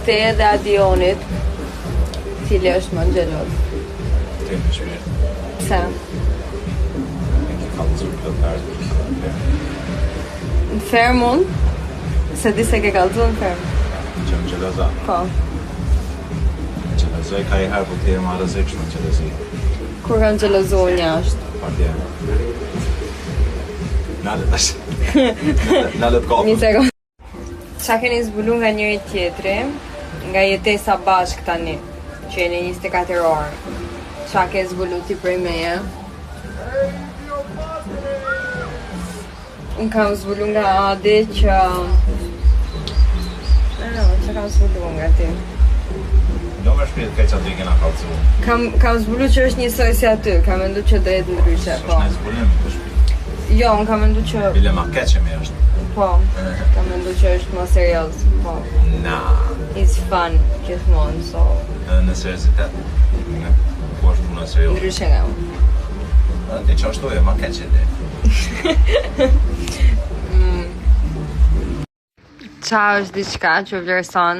te dhe Adionit, cili është më xheloz? Te më shpirt. Pse? Në fermun? Se di se ke kallëzuar në ferm. Që më xheloza. Po. Xhelozoj ka i herë, po ti e ma rrezikshme xhelozi. Kur kam xhelozuar jashtë? Partje. Nale tash. Nale të kopën. Një sekond. Qa keni zbulu nga njëri tjetri, nga jetesa bashk tani, që jeni 24 orë? Qa ke zbulu ti prej meje? Unë kam zbulu nga Adi që... Që kam zbulu nga ti? Jo më shpirt kaj që aty kena kallëzu. Kam zbulu që është njësoj si aty, kam mendu që do jetë ndryshe, po. Është në zbulim të shpirt. Jo, unë kam mendu që... Bile ma keqemi është. Po, kam mendu që është më serios, po. Na. It's fun, gjithmonë, so... Në seriozitet. Ku është puna serios. Ndryshe nga unë. Ti që ashtu e ma keqe ti. Qa është diçka që vlerëson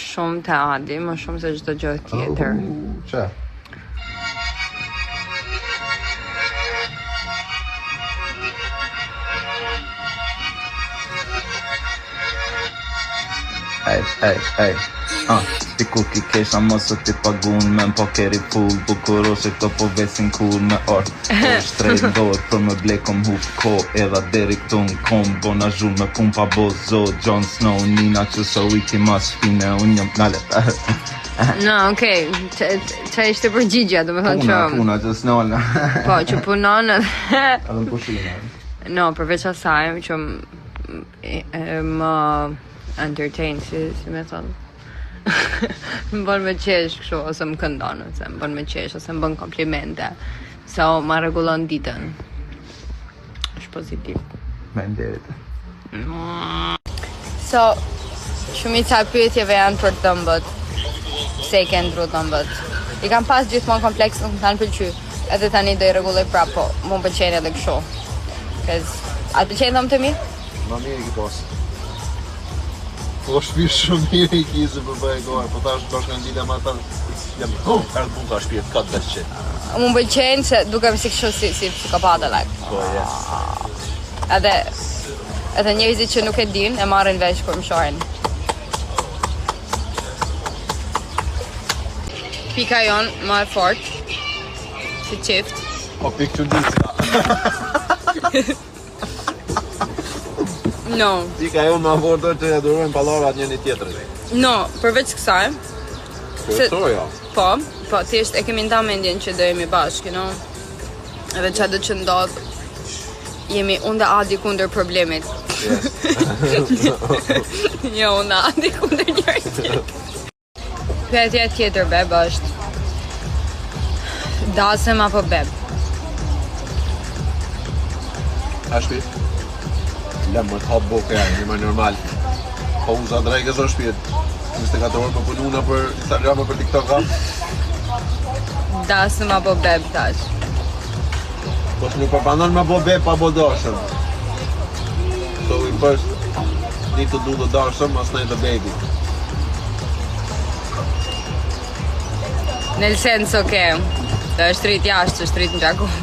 shumë të Adi, më shumë se çdo gjë tjetër? Qa? Ej, ti ku ki kesha mësë ti pagun me në pokeri full bukurose këto po vesin cool me orë shtrejt ndorë për me blekom huf ko edha deri këtu në kom bona zhu me pun pa bozo Jon Snow nina që so wiki mas shpine unë jam nalet. No, okej, që ishte përgjigja, do me thonë që... Puna, që s'nolla. Po, që punon edhe... Edhe në kushinë. No, përveç asaj që më entertain, si me thonë. Më bën me qesh kështu, ose më këndon, ose më bën me qesh, ose më bën komplimente. So, ma rregullon ditën. Është pozitiv. Menderit. So, shumica e pyetjeve janë për tëmbët. Se i ke ndru tëmbët. I kam pas gjithmonë kompleks, nuk më tanë pëlqy. Edhe tani do i rregulloj prapë, po mu më pëlqen edhe kështu. A të pëlqen thëmë të mi? Ma mirë i ki pas. Po shpirt shumë mirë i ki se përbëj gojë, po ta është bashkë në lidja ma ta... Jam, erdë buka shpirt, ka të vetë qenë. Mu më pëlqen se dukem si kështu si psikopat e like. Po, yes. Edhe njerëzit që nuk e din, e marrin vesh kur më shohin. Pika jon më e fort, si qift. Po pikë që ndicka. No. Pika jo më fortë që ja durojnë palarat njëni tjetërit. No, përveç kësaj. Kërësoja. Po, thjesht e kemi nda mendjen që do jemi bashkë, you know? Edhe çado që ndodh, jemi unë dhe Adi kundër problemit. Yes. Jo, unë dhe Adi kundër njëri tjetër. Pyetja tjetër, beb, është dasem apo beb? Ashpi? Lëmë më të hapë boke janë, një më normal. Po unë sa drejkës o shpirt. 24 orë për pununa për Instagram për TikTok-a. Dasem apo beb tash? Po që nuk përpanon me bo beb pa bo dashëm. So we first need to do the dashëm, as not the baby. Nel senso che do është rrit jashtë, është rrit në gjakun.